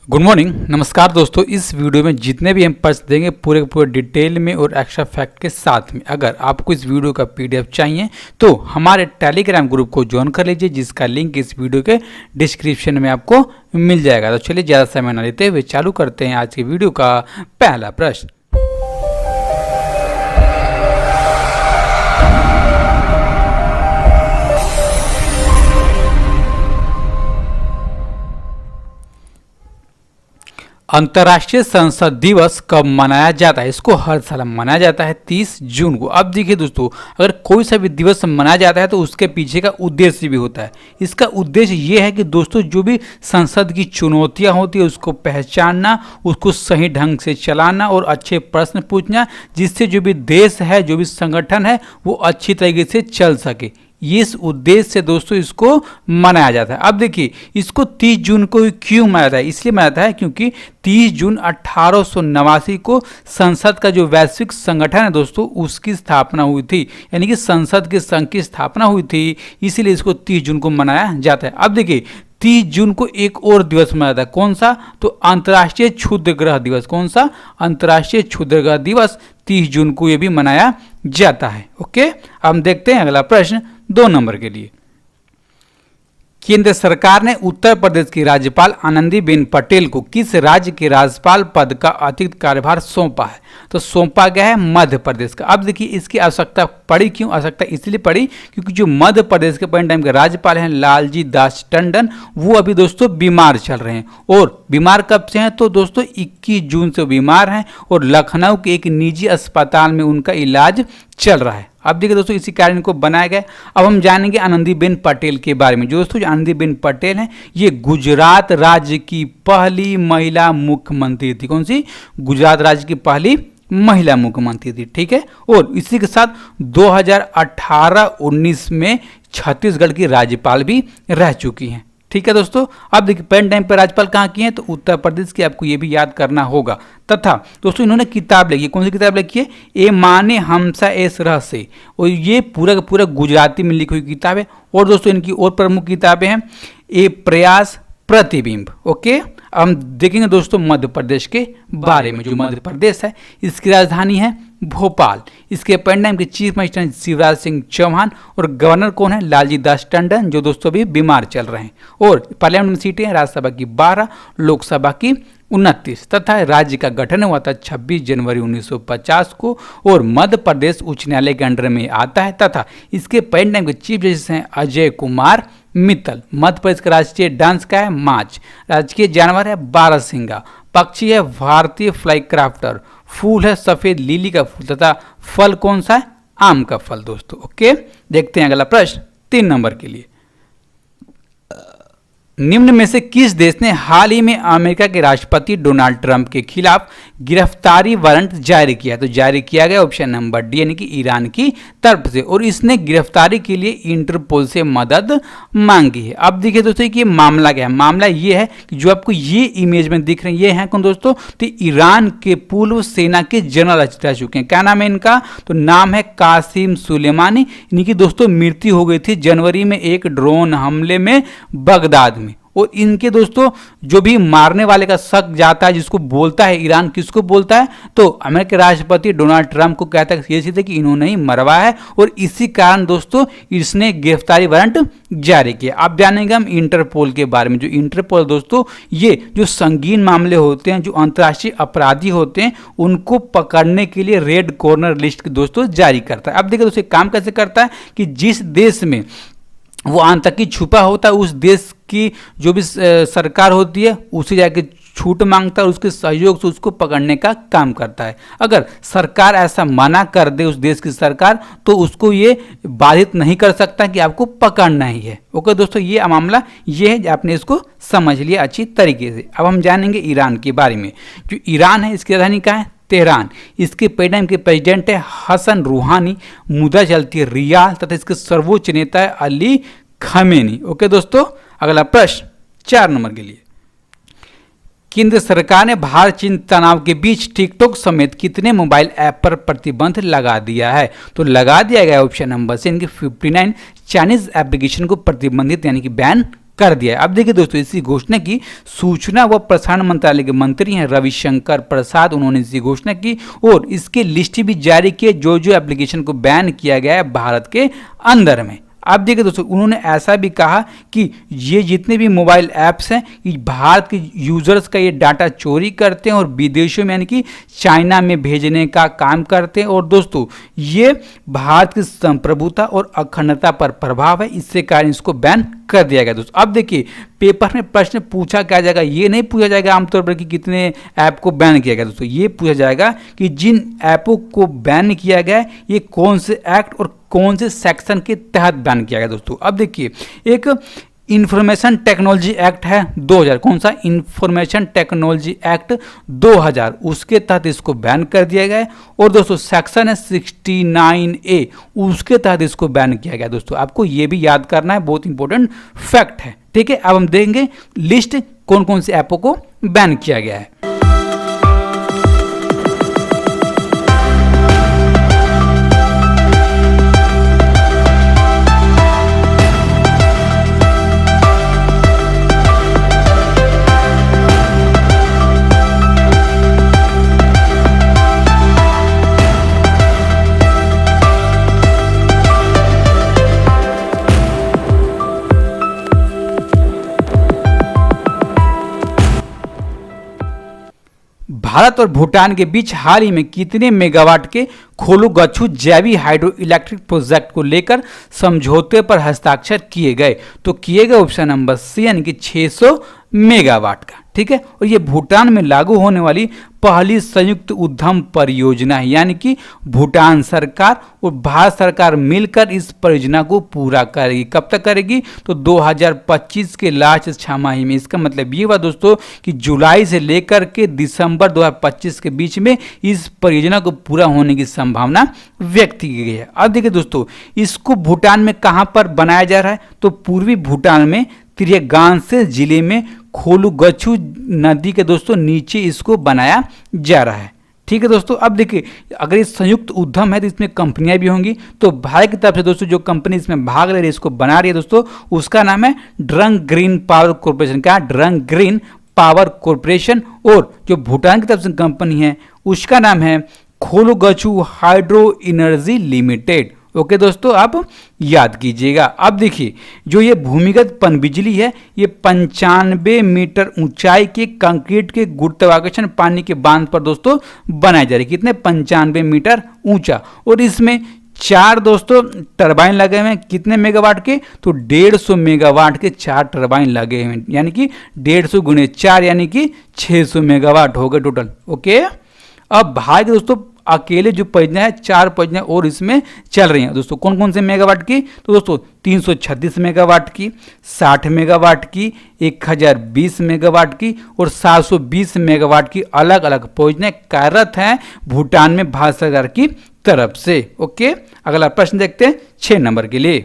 Good morning, नमस्कार दोस्तों। इस वीडियो में जितने भी हम प्रश्न देंगे पूरे पूरे डिटेल में और एक्स्ट्रा फैक्ट के साथ में। अगर आपको इस वीडियो का पीडीएफ चाहिए तो हमारे टेलीग्राम ग्रुप को ज्वाइन कर लीजिए, जिसका लिंक इस वीडियो के डिस्क्रिप्शन में आपको मिल जाएगा। तो चलिए ज़्यादा समय न लेते हुए चालू करते हैं आज की वीडियो का पहला प्रश्न। अंतर्राष्ट्रीय संसद दिवस कब मनाया जाता है? इसको हर साल मनाया जाता है 30 जून को। अब देखिए दोस्तों, अगर कोई सा भी दिवस मनाया जाता है तो उसके पीछे का उद्देश्य भी होता है। इसका उद्देश्य ये है कि दोस्तों जो भी संसद की चुनौतियां होती है उसको पहचानना, उसको सही ढंग से चलाना और अच्छे प्रश्न पूछना, जिससे जो भी देश है, जो भी संगठन है, वो अच्छी तरीके से चल सके। इस उद्देश्य से दोस्तों इसको मनाया जाता है। अब देखिए, इसको 30 जून को क्यों मनाया जाता है? इसलिए मनाया जाता है क्योंकि 30 जून 1889 को संसद का जो वैश्विक संगठन है दोस्तों, उसकी स्थापना हुई थी। यानी कि संसद के संघ की स्थापना हुई थी, इसीलिए इसको 30 जून को मनाया जाता है। अब देखिए, 30 जून को एक और दिवस मनाया जाता है। कौन सा? तो अंतर्राष्ट्रीय क्षुद्र ग्रह दिवस। कौन सा? अंतर्राष्ट्रीय क्षुद्र ग्रह दिवस 30 जून को यह भी मनाया जाता है। ओके, अब हम देखते हैं अगला प्रश्न 2 नंबर के लिए। केंद्र सरकार ने उत्तर प्रदेश की राज्यपाल आनंदीबेन पटेल को किस राज्य के राज्यपाल पद का अतिरिक्त कार्यभार सौंपा है? तो सौंपा गया है मध्य प्रदेश का। अब देखिए, इसकी आवश्यकता पड़ी क्यों? आवश्यकता इसलिए पड़ी क्योंकि जो मध्य प्रदेश के पहले टाइम के राज्यपाल हैं लालजी दास टंडन, वो अभी दोस्तों बीमार चल रहे हैं। और बीमार कब से हैं? तो दोस्तों 21 जून से बीमार हैं और लखनऊ के एक निजी अस्पताल में उनका इलाज चल रहा है। अब देखिए दोस्तों, इसी कारण इनको बनाया गया। अब हम जानेंगे आनंदीबेन पटेल के बारे में। जो दोस्तों आनंदीबेन पटेल हैं, ये गुजरात राज्य की पहली महिला मुख्यमंत्री थी। कौन सी? गुजरात राज्य की पहली महिला मुख्यमंत्री थी। ठीक है, और इसी के साथ 2018-19 में छत्तीसगढ़ की राज्यपाल भी रह चुकी हैं। ठीक है दोस्तों, अब देखिए पेन टाइम पर राज्यपाल कहाँ की हैं? तो उत्तर प्रदेश की। आपको ये भी याद करना होगा। तथा दोस्तों इन्होंने किताब लिखी है। कौन सी किताब लिखी है? ए माने हमसा एस रह से। और ये पूरा का पूरा गुजराती में लिखी हुई किताब है। और दोस्तों इनकी और प्रमुख किताबें हैं ए प्रयास, प्रतिबिंब। ओके, अब हम देखेंगे दोस्तों मध्य प्रदेश के बारे में। जो मध्य प्रदेश है, इसकी राजधानी है भोपाल। इसके पेन टाइम के चीफ मिनिस्टर शिवराज सिंह चौहान और गवर्नर कौन है? लालजी दास टंडन, जो दोस्तों अभी बीमार चल रहे हैं। और पार्लियामेंट में सीटें हैं राज्यसभा की 12, लोकसभा की 29। तथा राज्य का गठन हुआ था 26 जनवरी 1950 को और मध्य प्रदेश उच्च न्यायालय के अंडर में आता है। तथा इसके पेन टाइम के चीफ जस्टिस हैं अजय कुमार मित्तल। मध्य प्रदेश का राष्ट्रीय डांस का है मार्च। राजकीय जानवर है बारहसिंगा। पक्षी है भारतीय फ्लाई क्राफ्टर। फूल है सफेद लिली का फूल। तथा फल कौन सा है? आम का फल दोस्तों। ओके, देखते हैं अगला प्रश्न 3 नंबर के लिए। निम्न में से किस देश ने हाल ही में अमेरिका के राष्ट्रपति डोनाल्ड ट्रंप के खिलाफ गिरफ्तारी वारंट जारी किया? तो जारी किया गया ऑप्शन नंबर डी, यानी कि ईरान की तरफ से। और इसने गिरफ्तारी के लिए इंटरपोल से मदद मांगी है। अब देखिए दोस्तों कि ये मामला क्या है। मामला ये है कि जो आपको ये इमेज में दिख रहे हैं, ये हैं कौन दोस्तों? तो ईरान के पूर्व सेना के जनरल रह चुके हैं। क्या नाम है इनका? तो नाम है कासिम सुलेमानी। इनकी दोस्तों मृत्यु हो गई थी जनवरी में एक ड्रोन हमले में बगदाद में। और इनके दोस्तों जो भी मारने वाले का शक जाता है, जिसको बोलता है ईरान, किसको बोलता है? तो अमेरिकी राष्ट्रपति डोनाल्ड ट्रंप को कहता है ये सीधे कि इन्होंने ही मरवाया है। और इसी कारण दोस्तों इसने गिरफ्तारी वारंट जारी किया। अब जानेंगे हम इंटरपोल के बारे में। जो इंटरपोल दोस्तों, ये जो संगीन मामले होते हैं, जो अंतर्राष्ट्रीय अपराधी होते हैं, उनको पकड़ने के लिए रेड कॉर्नर लिस्ट दोस्तों जारी करता है। अब देखिए दोस्तों काम कैसे करता है कि जिस देश में वो आतंकी छुपा होता है, उस देश की जो भी सरकार होती है उसे जाके छूट मांगता है और उसके सहयोग से उसको पकड़ने का काम करता है। अगर सरकार ऐसा मना कर दे, उस देश की सरकार, तो उसको ये बाधित नहीं कर सकता कि आपको पकड़ना ही है। ओके दोस्तों, ये मामला ये है, आपने इसको समझ लिया अच्छी तरीके से। अब हम जानेंगे ईरान के बारे में। जो ईरान है, इसकी राजधानी कहाँ है? तेहरान। इसके पेटाइम के प्रेसिडेंट है हसन रूहानी। मुद्रा चलती है रियाल। तथा इसके सर्वोच्च नेता है अली खमेनी। ओके दोस्तों, अगला प्रश्न 4 नंबर के लिए। केंद्र सरकार ने भारत चीन तनाव के बीच टिकटॉक समेत कितने मोबाइल ऐप पर प्रतिबंध लगा दिया है? तो लगा दिया गया ऑप्शन नंबर से इनके 59 चाइनीज एप्लीकेशन को प्रतिबंधित यानी कि बैन कर दिया है। अब देखिए दोस्तों, इसी घोषणा की सूचना व प्रसारण मंत्रालय के मंत्री हैं रविशंकर प्रसाद, उन्होंने इसी घोषणा की और इसके लिस्ट भी जारी किए जो जो एप्लीकेशन को बैन किया गया है भारत के अंदर में। अब देखिए दोस्तों, उन्होंने ऐसा भी कहा कि ये जितने भी मोबाइल ऐप्स हैं ये भारत के यूजर्स का ये डाटा चोरी करते हैं और विदेशों में यानी कि चाइना में भेजने का काम करते हैं और दोस्तों ये भारत की संप्रभुता और अखंडता पर प्रभाव है, इससे कारण इसको बैन कर दिया गया दोस्तों। अब देखिए पेपर में प्रश्न पूछा क्या जाएगा, ये नहीं पूछा जाएगा आमतौर पर कि कितने ऐप को बैन किया गया दोस्तों, ये पूछा जाएगा कि जिन ऐपों को बैन किया गया है ये कौन से एक्ट और कौन से सेक्शन के तहत बैन किया गया दोस्तों। अब देखिए एक इंफॉर्मेशन टेक्नोलॉजी एक्ट है 2000, कौन सा इंफॉर्मेशन टेक्नोलॉजी एक्ट 2000, उसके तहत इसको बैन कर दिया गया है और दोस्तों सेक्शन है 69A, उसके तहत इसको बैन किया गया दोस्तों। आपको ये भी याद करना है, बहुत इंपॉर्टेंट फैक्ट है, ठीक है। अब हम देखेंगे लिस्ट कौन कौन से ऐपों को बैन किया गया है। भारत और भूटान के बीच हाल ही में कितने मेगावाट के खोलूगच्छू जैवी हाइड्रो इलेक्ट्रिक प्रोजेक्ट को लेकर समझौते पर हस्ताक्षर किए गए? तो किए गए ऑप्शन नंबर सी यानी कि 600 मेगावाट का, ठीक है। और ये भूटान में लागू होने वाली पहली संयुक्त उद्यम परियोजना है, यानी कि भूटान सरकार और भारत सरकार मिलकर इस परियोजना को पूरा करेगी। कब तक करेगी? तो 2025 के लास्ट छमाही में। इसका मतलब ये हुआ दोस्तों कि जुलाई से लेकर के दिसंबर 2025 के बीच में इस परियोजना को पूरा होने की संभावना व्यक्त की गई है। अब देखिए दोस्तों, इसको भूटान में कहाँ पर बनाया जा रहा है? तो पूर्वी भूटान में त्रियगांसे जिले में खोलूगच्छू नदी के दोस्तों नीचे इसको बनाया जा रहा है, ठीक है दोस्तों। अब देखिए अगर ये संयुक्त उद्यम है तो इसमें कंपनियां भी होंगी, तो भारत की तरफ से दोस्तों जो कंपनी इसमें भाग ले रही है, इसको बना रही है दोस्तों, उसका नाम है ड्रंग ग्रीन पावर कॉर्पोरेशन। क्या? Drug green power corporation. और जो भूटान की तरफ से कंपनी है उसका नाम है खोलूगच्छू हाइड्रो एनर्जी लिमिटेड। ओके दोस्तों, आप याद कीजिएगा। अब देखिए जो ये भूमिगत पनबिजली है ये 95 मीटर ऊंचाई के कंक्रीट के गुरुत्वाकर्षण पानी के बांध पर दोस्तों बनाई जा रही है। कितने? 95 मीटर ऊंचा। और इसमें 4 दोस्तों टरबाइन लगे हुए हैं। कितने मेगावाट के? तो 150 मेगावाट के 4 टरबाइन लगे हुए हैं, यानी कि 150 गुणे 4 यानी कि 600 मेगावाट हो गए टोटल। ओके, अब भारत दोस्तों अकेले जो परियोजना है 4 परियोजना और इसमें चल रही हैं दोस्तों। कौन कौन से मेगावाट की? तो दोस्तों 336 मेगावाट की, 60 मेगावाट की, 1020 मेगावाट की और 720 मेगावाट की अलग अलग परियोजनाएं कार्यरत हैं भूटान में भारत सरकार की तरफ से। ओके, अगला प्रश्न देखते हैं 6 नंबर के लिए।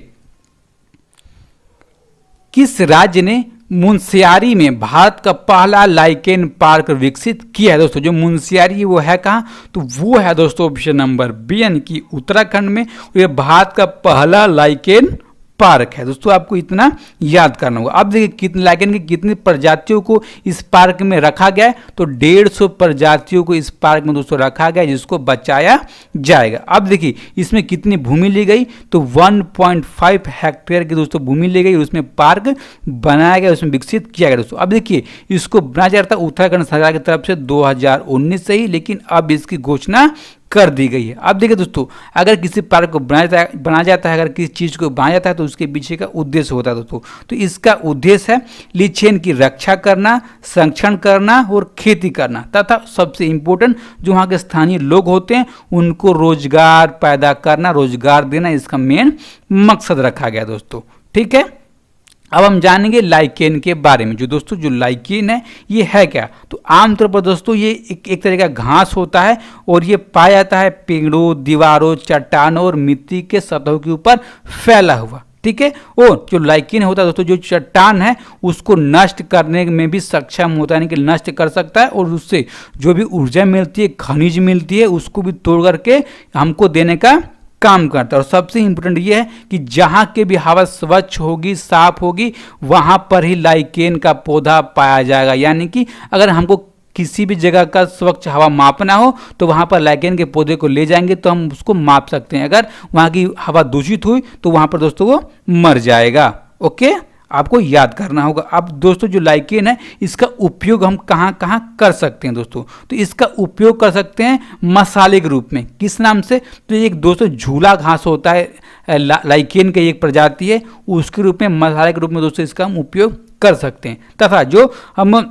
किस राज्य ने मुनस्यारी में भारत का पहला लाइकेन पार्क विकसित किया है? दोस्तों जो मुनस्यारी वो है कहाँ? तो वो है दोस्तों ऑप्शन नंबर बी यानी कि उत्तराखंड में। ये भारत का पहला लाइकेन पार्क है दोस्तों, आपको इतना याद करना होगा। अब देखिए कितने लाइकेन की कितनी प्रजातियों को इस पार्क में रखा गया है? तो 150 प्रजातियों को इस पार्क में दोस्तों रखा गया है जिसको बचाया जाएगा। अब देखिए इसमें कितनी भूमि ली गई? तो 1.5 हेक्टेयर की दोस्तों भूमि ली गई, उसमें पार्क बनाया गया, उसमें विकसित किया गया दोस्तों। अब देखिए इसको बनाया जा रहा था उत्तराखंड सरकार की तरफ से 2019 से ही, लेकिन अब इसकी घोषणा कर दी गई है। अब देखिए दोस्तों अगर किसी पार्क को बनाया जाता है, अगर किसी चीज़ को बनाया जाता है तो उसके पीछे का उद्देश्य होता है दोस्तों। तो इसका उद्देश्य है लीचेन की रक्षा करना, संरक्षण करना और खेती करना, तथा सबसे इम्पोर्टेंट जो वहाँ के स्थानीय लोग होते हैं उनको रोजगार पैदा करना, रोजगार देना, इसका मेन मकसद रखा गया दोस्तों, ठीक है। अब हम जानेंगे लाइकेन के बारे में। जो दोस्तों जो लाइकेन है ये है क्या? तो आमतौर पर दोस्तों ये एक तरह का घास होता है और ये पाया जाता है पेड़ों, दीवारों, चट्टानों और मिट्टी के सतहों के ऊपर फैला हुआ, ठीक है। और जो लाइकेन होता है दोस्तों जो चट्टान है उसको नष्ट करने में भी सक्षम होता है, यानी कि नष्ट कर सकता है और उससे जो भी ऊर्जा मिलती है, खनिज मिलती है, उसको भी तोड़ करके हमको देने का काम करता है। और सबसे इंपॉर्टेंट ये है कि जहाँ के भी हवा स्वच्छ होगी, साफ होगी, वहाँ पर ही लाइकेन का पौधा पाया जाएगा। यानी कि अगर हमको किसी भी जगह का स्वच्छ हवा मापना हो तो वहाँ पर लाइकेन के पौधे को ले जाएंगे तो हम उसको माप सकते हैं। अगर वहाँ की हवा दूषित हुई तो वहाँ पर दोस्तों वो मर जाएगा। ओके, आपको याद करना होगा। अब दोस्तों जो लाइकेन है इसका उपयोग हम कहाँ कहाँ कर सकते हैं दोस्तों, तो इसका उपयोग कर सकते हैं मसाले के रूप में। किस नाम से? तो एक दोस्तों झूला घास होता है, लाइकेन की एक प्रजाति है, उसके रूप में मसाले के रूप में दोस्तों इसका हम उपयोग कर सकते हैं। तथा जो हम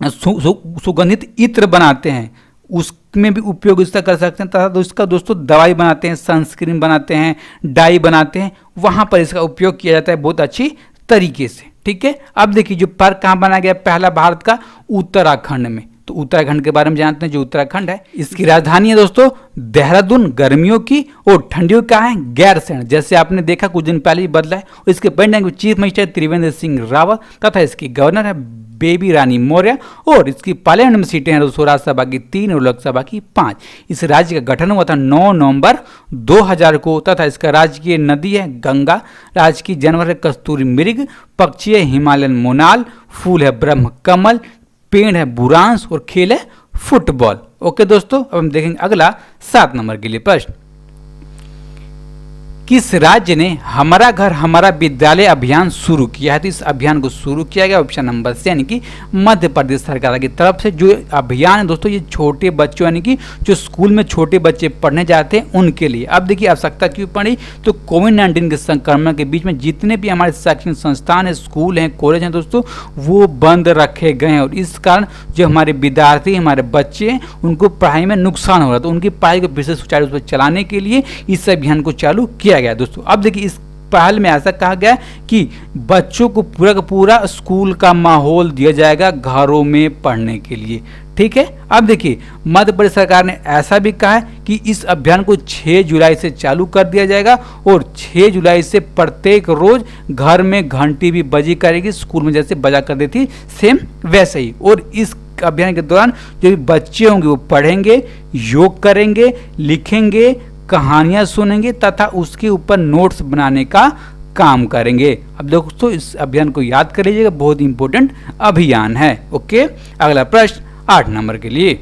सुगंधित इत्र बनाते हैं उसमें भी उपयोग इसका कर सकते हैं। तथा इसका दोस्तों दवाई बनाते हैं, सनस्क्रीन बनाते हैं, डाई बनाते हैं, वहाँ पर इसका उपयोग किया जाता है बहुत अच्छी तरीके से। ठीक है, अब देखिए जो पार्क कहाँ बनाया गया, पहला भारत का उत्तराखंड में। तो उत्तराखंड के बारे में जानते हैं। जो उत्तराखंड है इसकी राजधानी है दोस्तों देहरादून गर्मियों की, और ठंडियों का है गैरसैंण। जैसे आपने देखा कुछ दिन पहले ही बदला है। और इसके president chief minister Trivendra Singh Rawat तथा इसकी गवर्नर है बेबी रानी मौर्य। और इसकी पार्लियामेंट में सीटें हैं दोस्तों राज्यसभा की 3 और लोकसभा की 5। इस राज्य का गठन हुआ था 9 नवंबर 2000 को। तथा इसका राजकीय नदी है गंगा, राजकीय जानवर है कस्तूरी मृग, पक्षी है हिमालयन मोनाल, फूल है ब्रह्म कमल, पेड़ है बुरांस और खेल है फुटबॉल। ओके दोस्तों, अब हम देखेंगे अगला 7 नंबर के लिए प्रश्न। किस राज्य ने हमारा घर हमारा विद्यालय अभियान शुरू किया है? तो इस अभियान को शुरू किया गया ऑप्शन नंबर से यानी कि मध्य प्रदेश सरकार की तरफ से। जो अभियान है दोस्तों ये छोटे बच्चों यानी कि जो स्कूल में छोटे बच्चे पढ़ने जाते हैं उनके लिए। अब देखिए आवश्यकता क्यों पड़ी, तो कोविड-19 के संक्रमण के बीच में जितने भी हमारे शैक्षणिक संस्थान है, स्कूल हैं, कॉलेज हैं दोस्तों, वो बंद रखे गए हैं। और इस कारण जो हमारे विद्यार्थी, हमारे बच्चे हैं, उनको पढ़ाई में नुकसान हो रहा था। तो उनकी पढ़ाई को विशेष सुचारू रूप से चलाने के लिए इस अभियान को चालू किया गया दोस्तों। अब देखिए इस पहल में ऐसा कहा गया कि बच्चों को पूरा का पूरा स्कूल का माहौल दिया जाएगा घरों में पढ़ने के लिए। ठीक है, अब देखिए मध्य प्रदेश सरकार ने ऐसा भी कहा है कि इस अभियान को 6 जुलाई से चालू कर दिया जाएगा और 6 जुलाई से प्रत्येक रोज घर में घंटी भी बजी करेगी, स्कूल में जैसे बजा कर देती सेम वैसे ही। और इस अभियान के दौरान जो भी बच्चे होंगे वो पढ़ेंगे, योग करेंगे, लिखेंगे, कहानियां सुनेंगे तथा उसके ऊपर नोट्स बनाने का काम करेंगे। अब दोस्तों इस अभियान को याद कर लीजिएगा, बहुत इंपॉर्टेंट अभियान है। ओके, अगला प्रश्न 8 नंबर के लिए।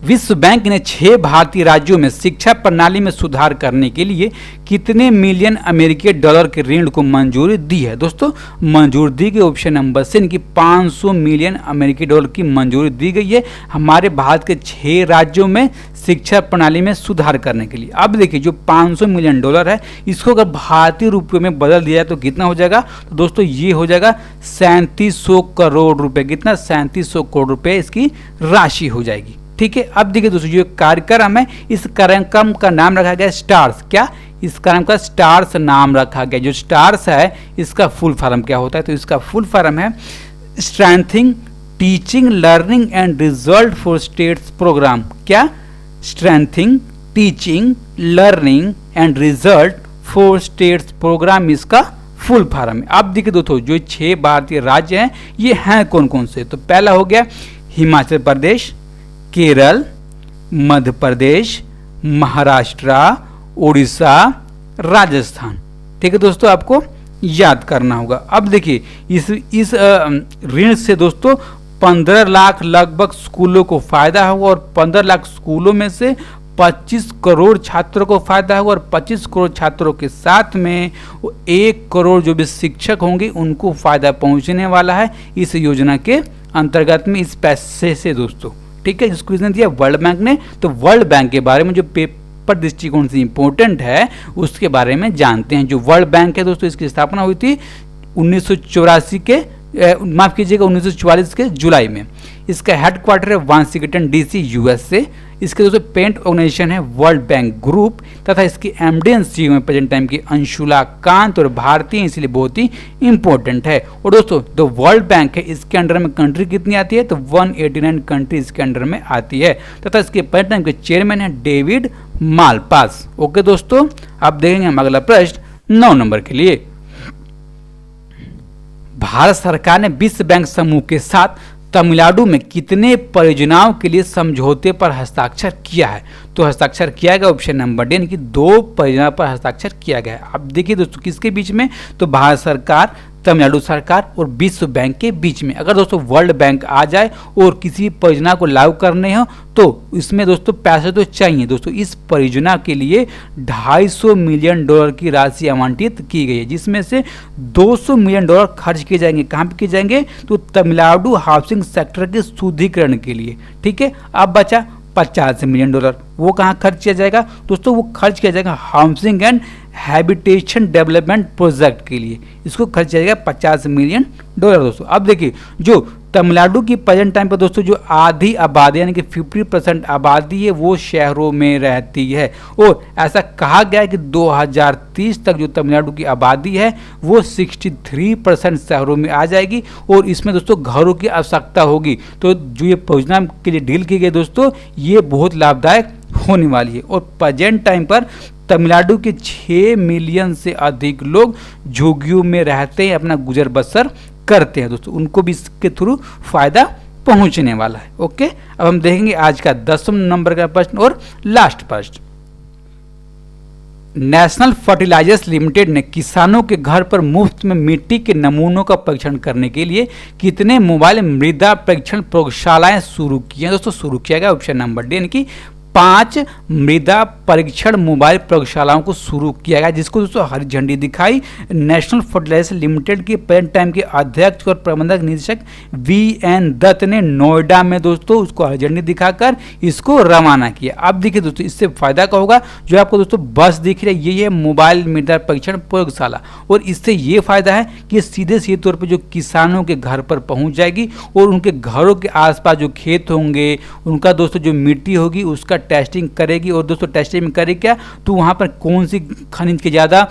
विश्व बैंक ने 6 भारतीय राज्यों में शिक्षा प्रणाली में सुधार करने के लिए कितने मिलियन अमेरिकी डॉलर के ऋण को मंजूरी दी है? दोस्तों मंजूरी दी गई ऑप्शन नंबर से इनकी 500 मिलियन अमेरिकी डॉलर की मंजूरी दी गई है हमारे भारत के 6 राज्यों में शिक्षा प्रणाली में सुधार करने के लिए। अब देखिए जो 500 मिलियन डॉलर है इसको अगर भारतीय रुपयों में बदल दिया जाए तो कितना हो जाएगा? तो दोस्तों ये हो जाएगा 3700 करोड़ रुपए। कितना? 3700 करोड़ रुपए इसकी राशि हो जाएगी। ठीक है, अब देखिए दोस्तों जो कार्यक्रम है इस कार्यक्रम का नाम रखा गया स्टार्स। क्या? इस कार्यक्रम का स्टार्स नाम रखा गया। जो स्टार्स है इसका फुल फॉर्म क्या होता है? तो इसका फुल फॉर्म है strengthening teaching learning and result for states program. क्या? Strengthening teaching learning and result for states program इसका फुल फॉर्म है। अब देखिए दोस्तों जो 6 भारतीय राज्य हैं ये हैं कौन कौन से? तो पहला हो गया हिमाचल प्रदेश, केरल, मध्य प्रदेश, महाराष्ट्र, उड़ीसा, राजस्थान। ठीक है दोस्तों, आपको याद करना होगा। अब देखिए इस ऋण से दोस्तों 15 लाख लगभग स्कूलों को फायदा होगा और 15 लाख स्कूलों में से 25 करोड़ छात्रों को फायदा होगा और 25 करोड़ छात्रों के साथ में 1 करोड़ जो भी शिक्षक होंगे उनको फायदा पहुंचने वाला है इस योजना के अंतर्गत में इस पैसे से दोस्तों। ठीक है, जिसको इसने दिया वर्ल्ड बैंक ने। तो वर्ल्ड बैंक के बारे में जो पेपर दृष्टिकोण से इंपॉर्टेंट है उसके बारे में जानते हैं। जो वर्ल्ड बैंक है दोस्तों इसकी स्थापना हुई थी 1984 के 1944 के जुलाई में। इसका हेडक्वार्टर है वाशिंगटन डीसी यूएसए। इसके दोस्तों पेरेंट ऑर्गेनाइजेशन है वर्ल्ड बैंक ग्रुप तथा इसकी एमडी एंड सीईओ में प्रेजेंट टाइम की अंशुला कांत और भारतीय इसलिए बहुत ही इंपॉर्टेंट है। और दोस्तों जो वर्ल्ड बैंक है इसके अंडर में कंट्री कितनी आती है? तो 189 कंट्री इसके अंडर में आती है तथा इसके प्रेजेंट टाइम के चेयरमैन है डेविड मालपास। ओके दोस्तों, अब देखेंगे हम अगला प्रश्न 9 नंबर के लिए। भारत सरकार ने विश्व बैंक समूह के साथ तमिलनाडु में कितने परियोजनाओं के लिए समझौते पर हस्ताक्षर किया है? तो हस्ताक्षर किया गया ऑप्शन नंबर डी, यानी कि 2 परियोजना पर हस्ताक्षर किया गया है। अब देखिए दोस्तों किसके बीच में, तो भारत सरकार, तमिलनाडु सरकार और विश्व बैंक के बीच में। अगर दोस्तों वर्ल्ड बैंक आ जाए और किसी परियोजना को लागू करने हो तो इसमें दोस्तों पैसे तो चाहिए। दोस्तों इस परियोजना के लिए $250 मिलियन की राशि आवंटित की गई है, जिसमें से $200 मिलियन खर्च किए जाएंगे। कहाँ पे किए जाएंगे, तो तमिलनाडु हाउसिंग सेक्टर के शुद्धिकरण के लिए। ठीक है, अब बचा $50 मिलियन, वो कहाँ खर्च किया जाएगा दोस्तों, वो खर्च किया जाएगा housing and habitation development project के लिए। इसको खर्च किया जाएगा $50 मिलियन दोस्तों। अब देखिए जो तमिलनाडु की प्रेजेंट टाइम पर दोस्तों जो आधी आबादी यानी कि 50% आबादी है वो शहरों में रहती है, और ऐसा कहा गया है कि 2030 तक जो तमिलनाडु की आबादी है वो 63% शहरों में आ जाएगी, और इसमें दोस्तों घरों की आवश्यकता होगी। तो जो ये परियोजना के लिए डील की गई दोस्तों, ये बहुत लाभदायक होने वाली है। और प्रेजेंट टाइम पर तमिलनाडु के 6 मिलियन से अधिक लोग झुग्गियों में रहते हैं, अपना गुजर बसर करते हैं दोस्तों, उनको भी इसके थ्रू फायदा पहुंचने वाला है। ओके, अब हम देखेंगे आज का 10वें नंबर का प्रश्न और लास्ट प्रश्न। नेशनल फर्टिलाइजर्स लिमिटेड ने किसानों के घर पर मुफ्त में मिट्टी के नमूनों का परीक्षण करने के लिए कितने मोबाइल मृदा परीक्षण प्रयोगशालाएं शुरू की हैं? दोस्तों शुरू किया गया ऑप्शन नंबर डी, यानी कि 5 मृदा परीक्षण मोबाइल प्रयोगशालाओं को शुरू किया गया, जिसको दोस्तों हरी झंडी दिखाई नेशनल फर्टिलाइजर लिमिटेड के प्रेजेंट टाइम के अध्यक्ष और प्रबंधक निदेशक VN दत्त ने नोएडा में दोस्तों उसको हरी झंडी दिखाकर इसको रवाना किया। अब देखिए दोस्तों इससे फायदा क्या होगा, जो आपको दोस्तों बस दिख रही है ये है मोबाइल मृदा परीक्षण प्रयोगशाला, और इससे ये फायदा है कि सीधे सीधे तौर पर जो किसानों के घर पर पहुंच जाएगी और उनके घरों के आसपास जो खेत होंगे उनका दोस्तों जो मिट्टी होगी उसका टेस्टिंग करेगी। और दोस्तों टेस्टिंग में करे क्या, तो वहाँ पर कौन सी खनिज के ज़्यादा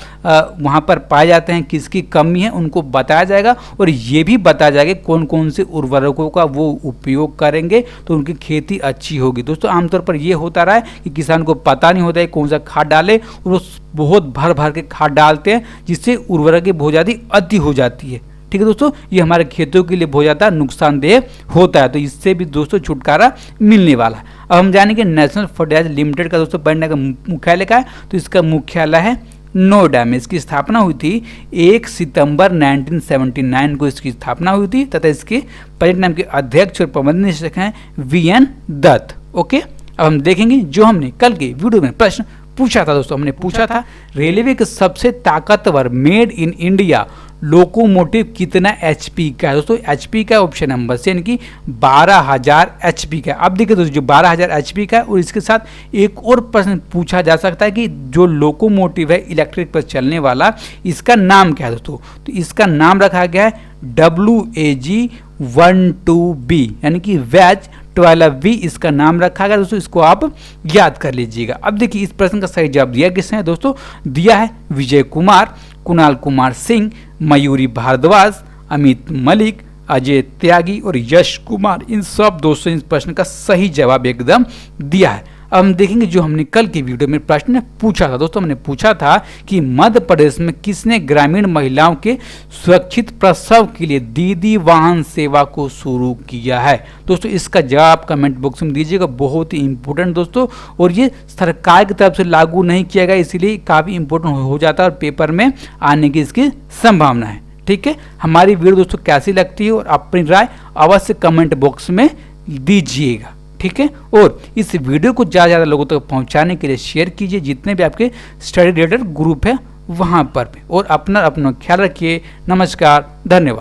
वहाँ पर पाए जाते हैं, किसकी कमी है उनको बताया जाएगा, और ये भी बताया जाएगा कौन कौन से उर्वरकों का वो उपयोग करेंगे तो उनकी खेती अच्छी होगी। दोस्तों आमतौर पर ये होता रहा है कि किसान को पता नहीं होता है कौन सा खाद डाले, और वो बहुत भर भर के खाद डालते हैं जिससे उर्वरक की बहुत ज़्यादा अति हो जाती है। ठीक है दोस्तों, ये हमारे खेतों के लिए बहुत ज़्यादा नुकसानदेह होता है, तो इससे भी दोस्तों छुटकारा मिलने वाला है। अब हम जानेंगे नेशनल फर्टिलाइजर लिमिटेड का दोस्तों पढ़ने का मुख्यालय का है, तो इसका मुख्यालय है नोएडा में। इसकी स्थापना हुई थी 1 सितंबर 1979 को इसकी स्थापना हुई थी, तथा इसके प्रेजेंट टाइम के अध्यक्ष और प्रबंधक निदेशक हैं VN दत्त। ओके, अब हम देखेंगे जो हमने कल के वीडियो में प्रश्न पूछा था दोस्तों, हमने पूछा था रेलवे के सबसे ताकतवर मेड इन इंडिया लोकोमोटिव कितना HP का है? दोस्तों HP का ऑप्शन नंबर से, यानी कि 12,000 HP का। अब देखिए दोस्तों जो 12,000 HP का है, और इसके साथ एक और प्रश्न पूछा जा सकता है कि जो लोकोमोटिव है इलेक्ट्रिक पर चलने वाला, इसका नाम क्या है दोस्तों? तो इसका नाम रखा गया है WAG-12B, यानी कि WAG 12B इसका नाम रखा गया दोस्तों, इसको आप याद कर लीजिएगा। अब देखिए इस प्रश्न का सही जवाब दिया किसने है दोस्तों? दिया है विजय कुमार, कुणाल कुमार सिंह, मयूरी भारद्वाज, अमित मलिक, अजय त्यागी और यश कुमार। इन सब दोस्तों इस प्रश्न का सही जवाब एकदम दिया है। अब हम देखेंगे जो हमने कल की वीडियो में प्रश्न पूछा था दोस्तों, हमने पूछा था कि मध्य प्रदेश में किसने ग्रामीण महिलाओं के सुरक्षित प्रसव के लिए दीदी वाहन सेवा को शुरू किया है? दोस्तों इसका जवाब कमेंट बॉक्स में दीजिएगा, बहुत ही इंपॉर्टेंट दोस्तों, और ये सरकार की तरफ से लागू नहीं किया गया इसलिए काफ़ी इंपॉर्टेंट हो जाता है और पेपर में आने की इसकी संभावना है। ठीक है, हमारी वीडियो दोस्तों कैसी लगती है और अपनी राय अवश्य कमेंट बॉक्स में दीजिएगा। ठीक है, और इस वीडियो को ज़्यादा से ज़्यादा लोगों तक पहुंचाने के लिए शेयर कीजिए, जितने भी आपके स्टडी रिलेटेड ग्रुप है वहां पर भी, और अपना ख्याल रखिए। नमस्कार, धन्यवाद।